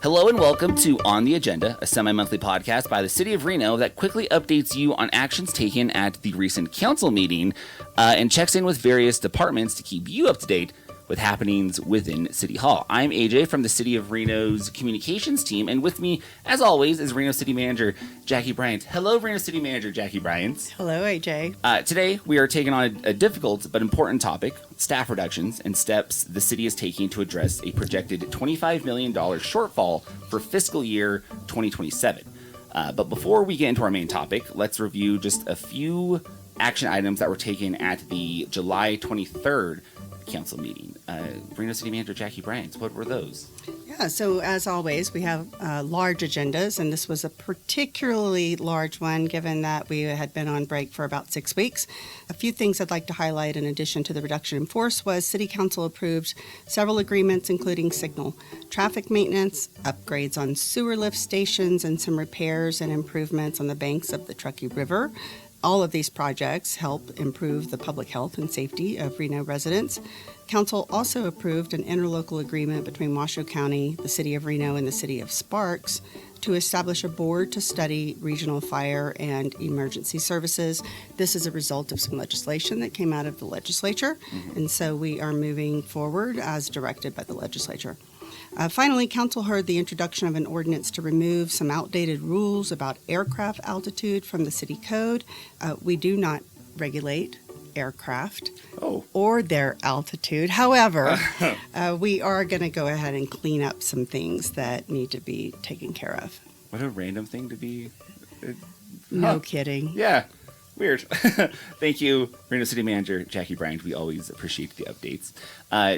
Hello and welcome to On the Agenda, a semi-monthly podcast by the City of Reno that quickly updates you on actions taken at the recent council meeting and checks in with various departments to keep you up to date with happenings within City Hall. I'm AJ from the City of Reno's communications team, and with me, as always, is Reno City Manager Jackie Bryant. Hello, Reno City Manager Jackie Bryant. Hello, AJ. Today, we are taking on a difficult but important topic, staff reductions and steps the city is taking to address a projected $25 million shortfall for fiscal year 2027. But before we get into our main topic, let's review just a few action items that were taken at the July 23rd council meeting. Reno City Manager Jackie Bryant, what were those? Yeah, so as always, we have large agendas, and this was a particularly large one given that we had been on break for about 6 weeks. A few things I'd like to highlight in addition to the reduction in force was City Council approved several agreements, including signal traffic maintenance, upgrades on sewer lift stations, and some repairs and improvements on the banks of the Truckee River. All of these projects help improve the public health and safety of Reno residents. Council also approved an interlocal agreement between Washoe County, the City of Reno, and the City of Sparks to establish a board to study regional fire and emergency services. This is a result of some legislation that came out of the legislature, and so we are moving forward as directed by the legislature. Finally, Council heard the introduction of an ordinance to remove some outdated rules about aircraft altitude from the city code. We do not regulate aircraft or their altitude. However, we are going to go ahead and clean up some things that need to be taken care of. What a random thing to be. No kidding. Yeah. Weird. Thank you, Reno City Manager Jackie Bryant. We always appreciate the updates.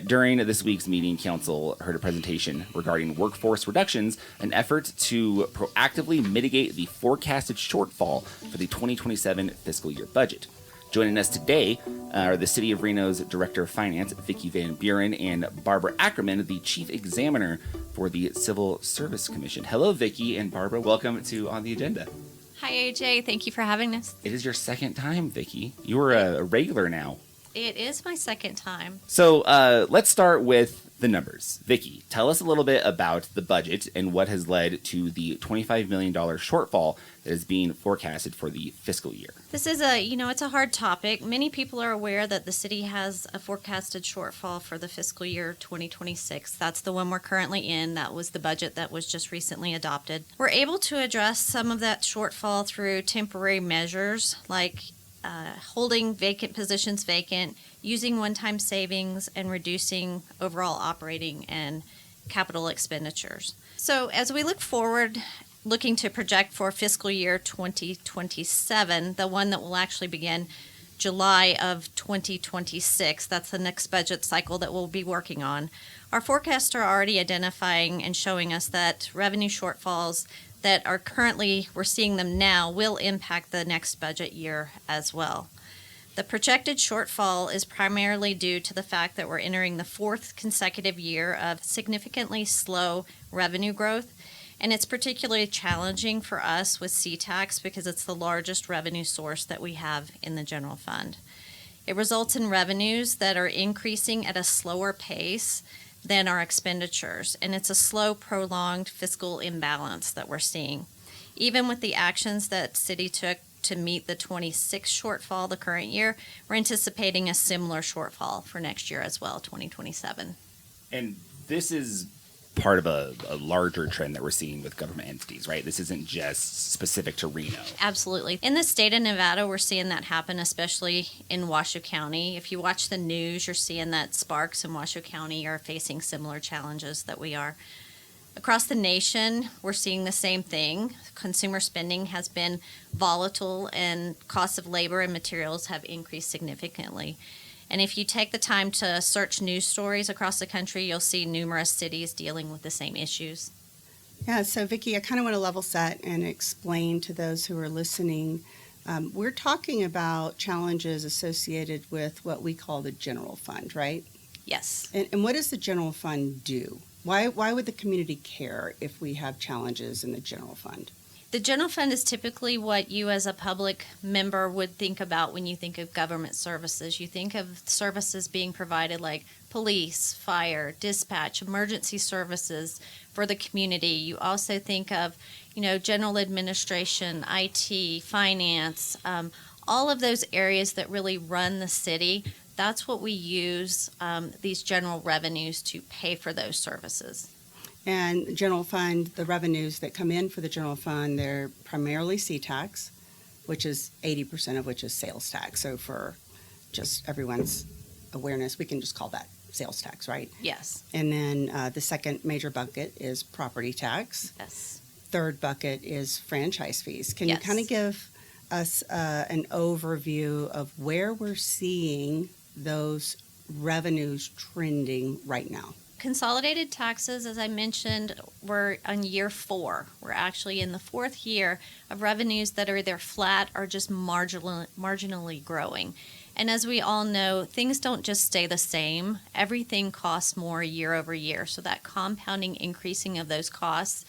During this week's meeting, Council heard a presentation regarding workforce reductions, an effort to proactively mitigate the forecasted shortfall for the 2027 fiscal year budget. Joining us today are the City of Reno's Director of Finance, Vicki Van Buren, and Barbara Ackerman, the Chief Examiner for the Civil Service Commission. Hello, Vicki and Barbara. Welcome to On the Agenda. Hi, AJ. Thank you for having us. It is your second time, Vicki. You are a regular now. It is my second time. So let's start with the numbers. Vicki, tell us a little bit about the budget and what has led to the $25 million shortfall that is being forecasted for the fiscal year. This is it's a hard topic. Many people are aware that the city has a forecasted shortfall for the fiscal year 2026. That's the one we're currently in. That was the budget that was just recently adopted. We're able to address some of that shortfall through temporary measures like holding vacant positions vacant, using one-time savings, and reducing overall operating and capital expenditures. So as we look forward, looking to project for fiscal year 2027, the one that will actually begin July of 2026, that's the next budget cycle that we'll be working on. Our forecasts are already identifying and showing us that revenue shortfalls that are currently, we're seeing them now, will impact the next budget year as well. The projected shortfall is primarily due to the fact that we're entering the fourth consecutive year of significantly slow revenue growth, and it's particularly challenging for us with C-Tax because it's the largest revenue source that we have in the general fund. It results in revenues that are increasing at a slower pace than our expenditures, and it's a slow, prolonged fiscal imbalance that we're seeing. Even with the actions that city took to meet the 26 shortfall the current year, we're anticipating a similar shortfall for next year as well, 2027. And this is part of a larger trend that we're seeing with government entities, right? This isn't just specific to Reno. Absolutely. In the state of Nevada, we're seeing that happen, especially in Washoe County. If you watch the news, you're seeing that Sparks and Washoe County are facing similar challenges that we are. Across the nation, we're seeing the same thing. Consumer spending has been volatile and costs of labor and materials have increased significantly. And if you take the time to search news stories across the country, you'll see numerous cities dealing with the same issues. Yeah, so Vicki, I kind of want to level set and explain to those who are listening. We're talking about challenges associated with what we call the general fund, right? Yes. And what does the general fund do? Why would the community care if we have challenges in the general fund? The general fund is typically what you as a public member would think about when you think of government services. You think of services being provided like police, fire, dispatch, emergency services for the community. You also think of, general administration, IT, finance, all of those areas that really run the city. That's what we use these general revenues to pay for those services. And general fund, the revenues that come in for the general fund, they're primarily C-tax, which is 80% of which is sales tax. So for just everyone's awareness, we can just call that sales tax, right? Yes. And then the second major bucket is property tax. Yes. Third bucket is franchise fees. Can you Yes. kind of give us an overview of where we're seeing those revenues trending right now? Consolidated taxes, as I mentioned, we're on year 4. We're actually in the 4th year of revenues that are either flat or just marginally growing. And as we all know, things don't just stay the same. Everything costs more year over year. So that compounding increasing of those costs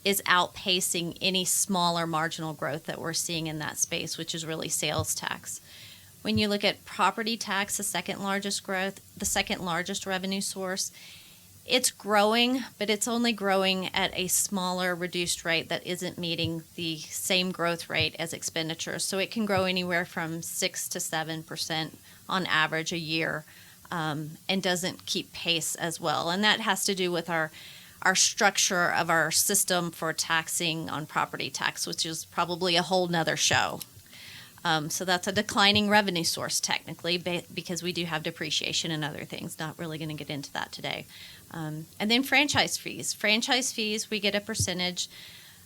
is outpacing any smaller marginal growth that we're seeing in that space, which is really sales tax. When you look at property tax, the second largest revenue source, it's growing, but it's only growing at a smaller, reduced rate that isn't meeting the same growth rate as expenditures. So it can grow anywhere from 6 to 7% on average a year, and doesn't keep pace as well. And that has to do with our structure of our system for taxing on property tax, which is probably a whole nother show. So that's a declining revenue source technically, because we do have depreciation and other things. Not really going to get into that today. And then franchise fees. Franchise fees, we get a percentage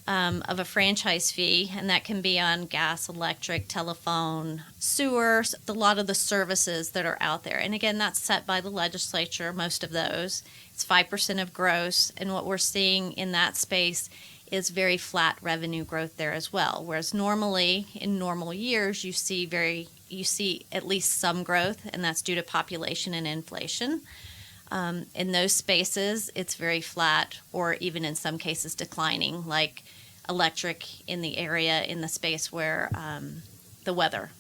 of a franchise fee, and that can be on gas, electric, telephone, sewer, a lot of the services that are out there. And again, that's set by the legislature, most of those. It's 5% of gross, and what we're seeing in that space is very flat revenue growth there as well. Whereas normally, in normal years, you see at least some growth, and that's due to population and inflation. In those spaces, it's very flat, or even in some cases declining, like electric in the area, in the space where the weather.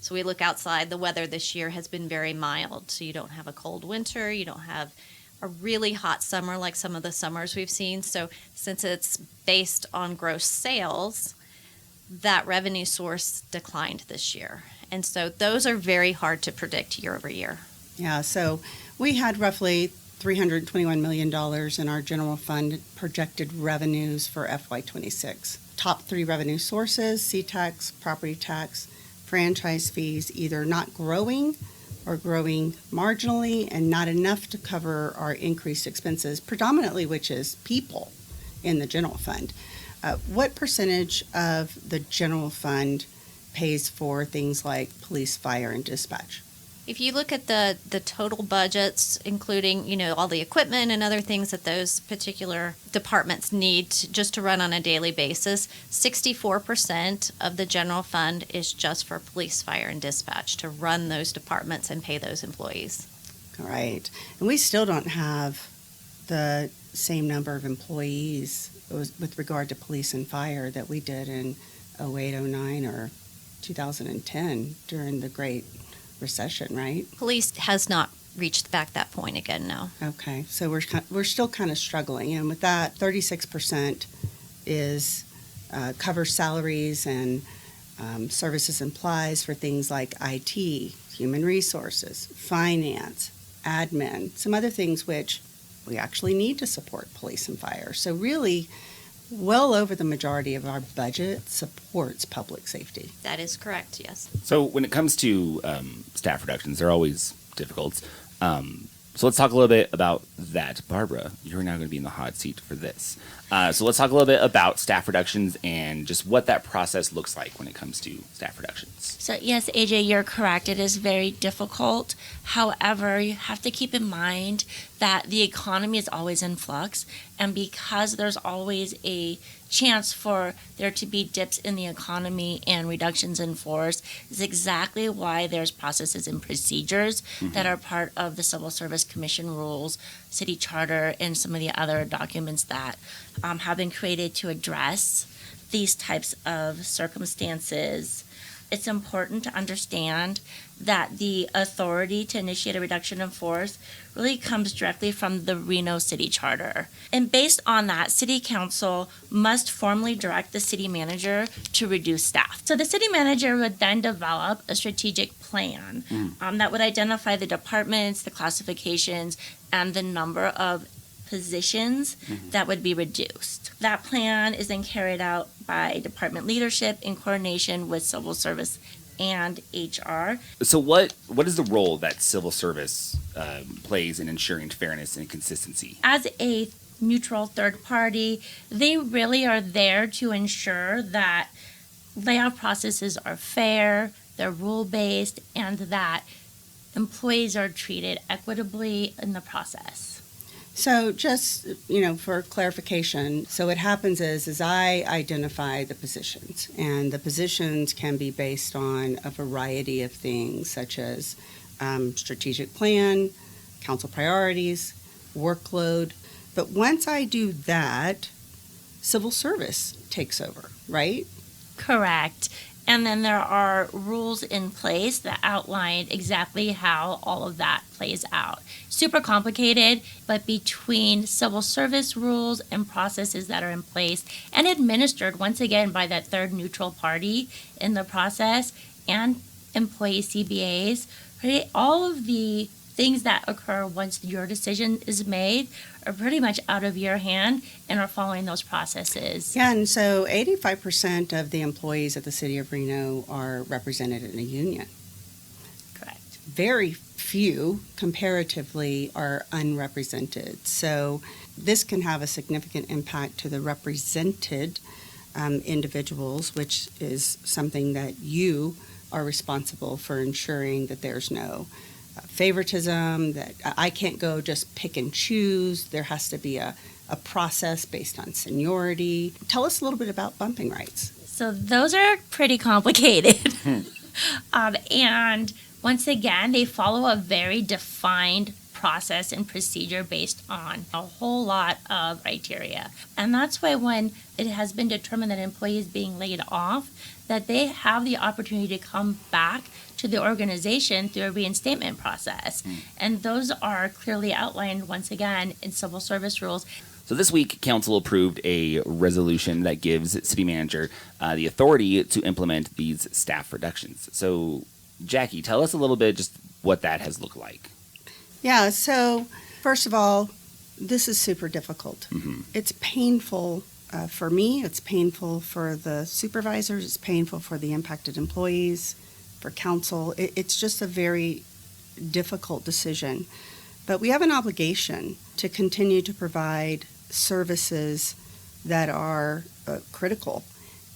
So we look outside, the weather this year has been very mild. So you don't have a cold winter, you don't have a really hot summer like some of the summers we've seen. So since it's based on gross sales, that revenue source declined this year. And so those are very hard to predict year over year. Yeah, so we had roughly $321 million in our general fund projected revenues for FY26. Top 3 revenue sources: C-tax, property tax, franchise fees, either not growing or growing marginally and not enough to cover our increased expenses, predominantly which is people in the general fund. What percentage of the general fund pays for things like police, fire, and dispatch? If you look at the total budgets, including, all the equipment and other things that those particular departments need just to run on a daily basis, 64% of the general fund is just for police, fire, and dispatch to run those departments and pay those employees. All right. And we still don't have the same number of employees with regard to police and fire that we did in 08, 09, or 2010 during the Great Recession, right? Police has not reached back that point again, no. Okay, so we're still kind of struggling, and with that, 36% is covers salaries and services and supplies for things like IT, human resources, finance, admin, some other things which we actually need to support police and fire. So really, well over the majority of our budget supports public safety. That is correct, yes. So when it comes to staff reductions, they're always difficult. So let's talk a little bit about that. Barbara, you're now going to be in the hot seat for this. So let's talk a little bit about staff reductions and just what that process looks like when it comes to staff reductions. So yes, AJ, you're correct. It is very difficult. However, you have to keep in mind that the economy is always in flux, and because there's always a chance for there to be dips in the economy and reductions in force is exactly why there's processes and procedures that are part of the Civil Service Commission rules, city charter, and some of the other documents that have been created to address these types of circumstances, it's important to understand that the authority to initiate a reduction in force really comes directly from the Reno City Charter. And based on that, City Council must formally direct the city manager to reduce staff. So the city manager would then develop a strategic plan that would identify the departments, the classifications, and the number of positions that would be reduced. That plan is then carried out by department leadership in coordination with civil service and HR. So what is the role that civil service plays in ensuring fairness and consistency? As a neutral third party, they really are there to ensure that layoff processes are fair, they're rule-based, and that employees are treated equitably in the process. So just, for clarification, so what happens is I identify the positions, and the positions can be based on a variety of things, such as strategic plan, council priorities, workload. But once I do that, civil service takes over, right? Correct. And then there are rules in place that outline exactly how all of that plays out. Super complicated, but between civil service rules and processes that are in place and administered once again by that third neutral party in the process and employee CBAs, right? All of the things that occur once your decision is made are pretty much out of your hand and are following those processes. Yeah, and so 85% of the employees at the City of Reno are represented in a union. Correct. Very few, comparatively, are unrepresented. So this can have a significant impact to the represented individuals, which is something that you are responsible for ensuring that there's no favoritism, that I can't go just pick and choose. There has to be a process based on seniority. Tell us a little bit about bumping rights. So those are pretty complicated. And once again, they follow a very defined process and procedure based on a whole lot of criteria. And that's why when it has been determined that an employee is being laid off, that they have the opportunity to come back to the organization through a reinstatement process. And those are clearly outlined once again in civil service rules. So this week, council approved a resolution that gives city manager the authority to implement these staff reductions. So Jackie, tell us a little bit just what that has looked like. Yeah, so first of all, this is super difficult. It's painful for me, it's painful for the supervisors, it's painful for the impacted employees, for council. It's just a very difficult decision. But we have an obligation to continue to provide services that are critical.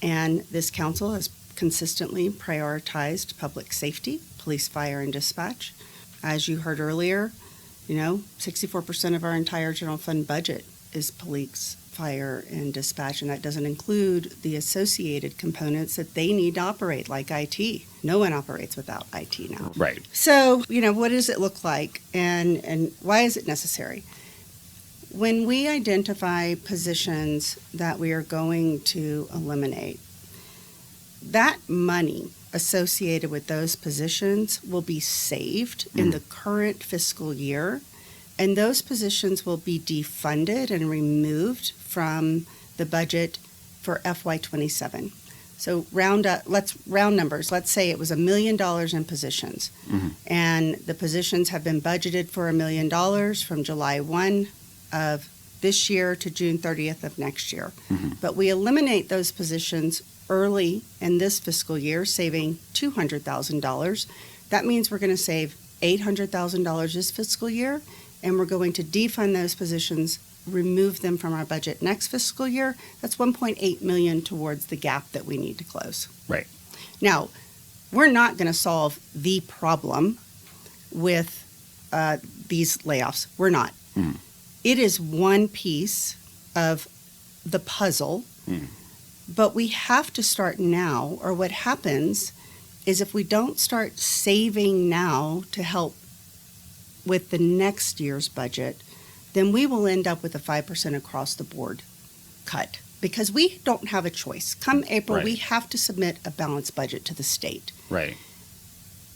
And this council has consistently prioritized public safety, police, fire, and dispatch. As you heard earlier, 64% of our entire general fund budget is police, fire, and dispatch, and that doesn't include the associated components that they need to operate, like IT. No one operates without IT now. Right. So, what does it look like, and why is it necessary? When we identify positions that we are going to eliminate, that money associated with those positions will be saved in the current fiscal year, and those positions will be defunded and removed from the budget for FY27. So let's round numbers. Let's say it was $1 million in positions, and the positions have been budgeted for $1 million from July 1 of this year to June 30th of next year. But we eliminate those positions early in this fiscal year, saving $200,000. That means we're going to save $800,000 this fiscal year, and we're going to defund those positions, remove them from our budget next fiscal year. That's $1.8 million towards the gap that we need to close. Right. Now, we're not going to solve the problem with these layoffs. We're not. It is one piece of the puzzle, but we have to start now, or what happens is if we don't start saving now to help with the next year's budget, then we will end up with a 5% across the board cut because we don't have a choice. Come April, we Right. have to submit a balanced budget to the state. Right.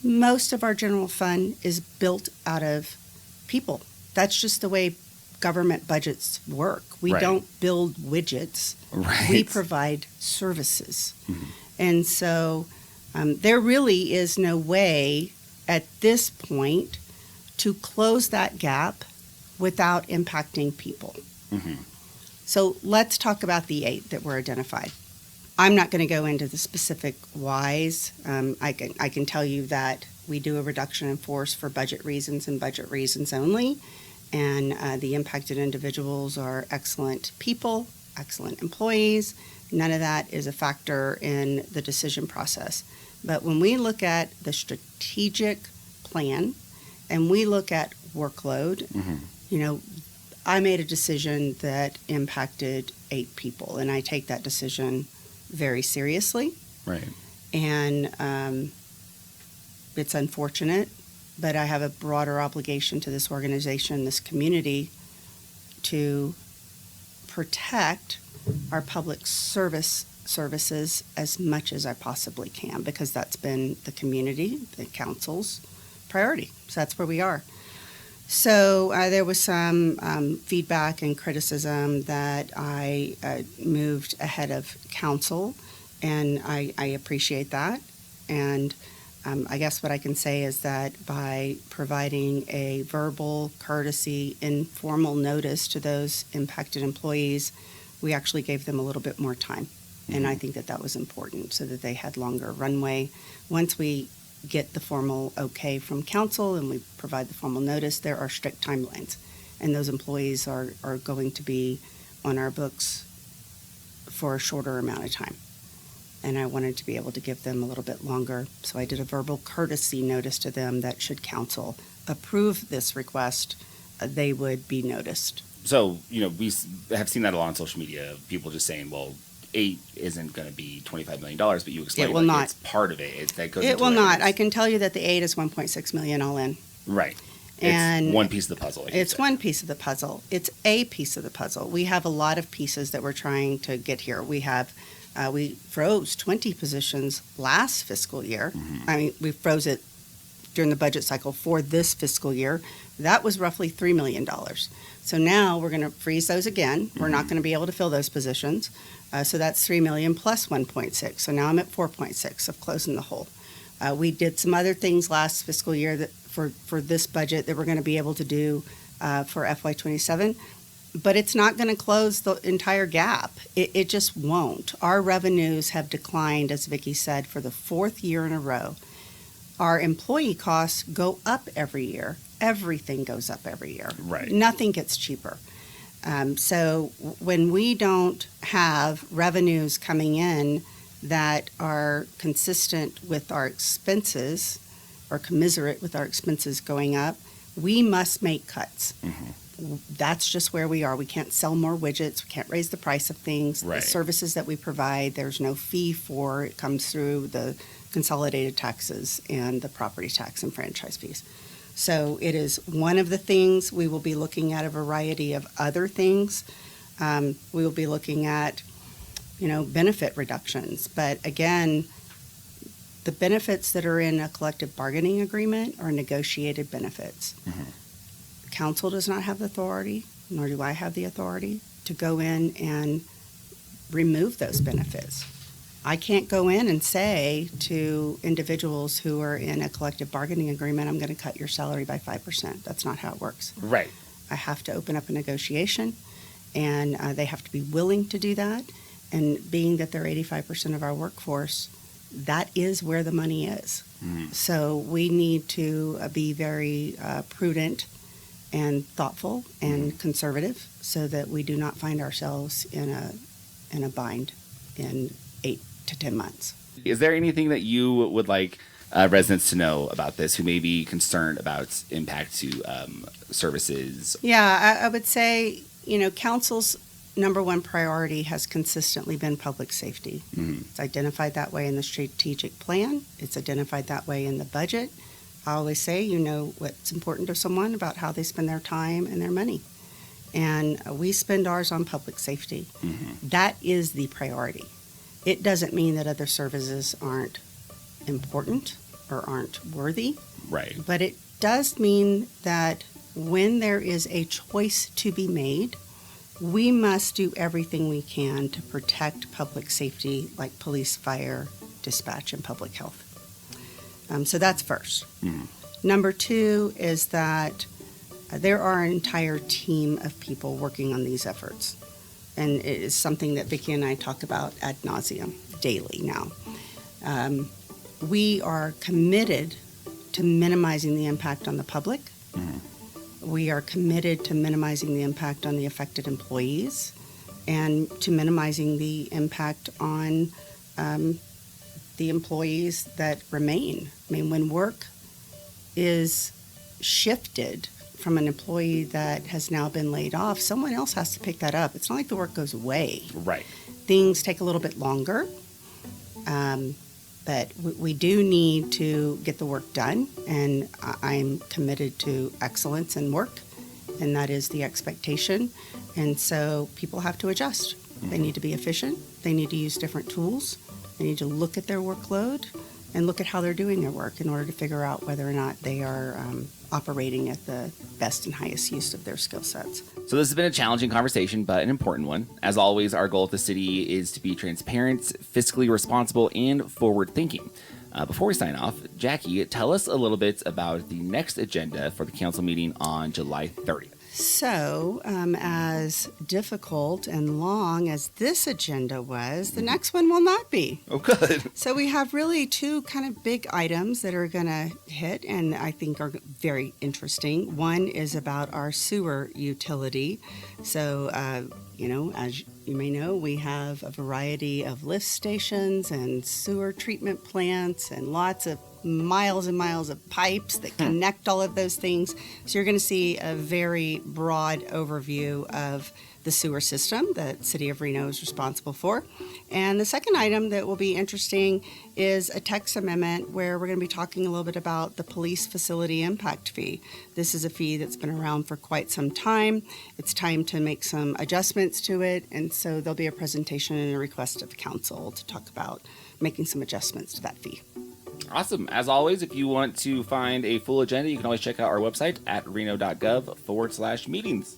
Most of our general fund is built out of people. That's just the way government budgets work. We Right. don't build widgets. Right. We provide services. Mhm. And so there really is no way at this point to close that gap without impacting people. Mhm. So let's talk about the 8 that were identified. I'm not going to go into the specific whys. I can tell you that we do a reduction in force for budget reasons and budget reasons only. And the impacted individuals are excellent people, excellent employees. None of that is a factor in the decision process. But when we look at the strategic plan and we look at workload, Mhm. you know, I made a decision that impacted 8 people, and I take that decision very seriously. Right. And it's unfortunate, but I have a broader obligation to this organization, this community, to protect our public services as much as I possibly can, because that's been the community, the council's priority. So that's where we are. So there was some feedback and criticism that I moved ahead of council, and I appreciate that. And I guess what I can say is that by providing a verbal, courtesy, informal notice to those impacted employees, we actually gave them a little bit more time. And I think that that was important so that they had longer runway. Once we get the formal okay from council and we provide the formal notice, there are strict timelines. And those employees are going to be on our books for a shorter amount of time. And I wanted to be able to give them a little bit longer. So I did a verbal courtesy notice to them that should council approve this request, they would be noticed. So, we have seen that a lot on social media, people just saying, well, 8 isn't going to be $25 million, but you explained It will not. It's part of it. That goes It into will not. revenues. I can tell you that the 8 is 1.6 million all in. Right. And it's one piece of the puzzle. like you It's said. one piece of the puzzle. It's a piece of the puzzle. We have a lot of pieces that we're trying to get here. We froze 20 positions last fiscal year. Mhm. I mean, we froze it during the budget cycle for this fiscal year. That was roughly $3 million. So now we're going to freeze those again. We're not going to be able to fill those positions. So that's $3 million plus 1.6. So now I'm at 4.6 of closing the hole. We did some other things last fiscal year that for this budget that we're going to be able to do for FY27, but it's not going to close the entire gap. It just won't. Our revenues have declined, as Vicki said, for the 4th year in a row. Our employee costs go up every year. Everything goes up every year. Right. Nothing gets cheaper. So when we don't have revenues coming in that are consistent with our expenses or commiserate with our expenses going up, we must make cuts. Mhm. That's just where we are. We can't sell more widgets. We can't raise the price of things. Right. The services that we provide, there's no fee for. It comes through the consolidated taxes and the property tax and franchise fees. So it is one of the things. We will be looking at a variety of other things. We will be looking at, benefit reductions. But again, the benefits that are in a collective bargaining agreement are negotiated benefits. Mhm. Council does not have the authority, nor do I have the authority, to go in and remove those benefits. I can't go in and say to individuals who are in a collective bargaining agreement, I'm going to cut your salary by 5%. That's not how it works. Right. I have to open up a negotiation, and they have to be willing to do that. And being that they're 85% of our workforce, that is where the money is. Mhm. So we need to be very prudent and thoughtful and conservative so that we do not find ourselves in a bind in 8 to 10 months. Is there anything that you would like residents to know about this who may be concerned about impact to services? Yeah, I would say, council's number one priority has consistently been public safety. Mhm. It's identified that way in the strategic plan. It's identified that way in the budget. I always say, what's important to someone about how they spend their time and their money. and we spend ours on public safety. That is the priority. It doesn't mean that other services aren't important or aren't worthy, Right. but it does mean that when there is a choice to be made, we must do everything we can to protect public safety, like police, fire, dispatch, and public health. So that's first. Number two is that there are an entire team of people working on these efforts. And it is something that Vicki and I talk about ad nauseum daily now. We are committed to minimizing the impact on the public. We are committed to minimizing the impact on the affected employees and to minimizing the impact on the employees that remain. I mean, when work is shifted from an employee that has now been laid off, someone else has to pick that up. It's not like the work goes away. Right. Things take a little bit longer, but we do need to get the work done, and I'm committed to excellence in work, and that is the expectation. And so people have to adjust. They need to be efficient. They need to use different tools. They need to look at their workload and look at how they're doing their work in order to figure out whether or not they are operating at the best and highest use of their skill sets. So this has been a challenging conversation, but an important one. As always, our goal at the city is to be transparent, fiscally responsible, and forward-thinking. Before we sign off, Jackie, tell us a little bit about the next agenda for the council meeting on July 30th. So, as difficult and long as this agenda was, the next one will not be. Oh, good. So we have really two kind of big items that are going to hit and I think are very interesting. One is about our sewer utility. So, as you may know, we have a variety of lift stations and sewer treatment plants and lots of miles and miles of pipes that connect all of those things. So you're going to see a very broad overview of the sewer system that City of Reno is responsible for. And the second item that will be interesting is a text amendment where we're going to be talking a little bit about the police facility impact fee. This is a fee that's been around for quite some time. It's time to make some adjustments to it, and so there'll be a presentation and a request of the council to talk about making some adjustments to that fee. Awesome. As always, if you want to find a full agenda, you can always check out our website at reno.gov/meetings.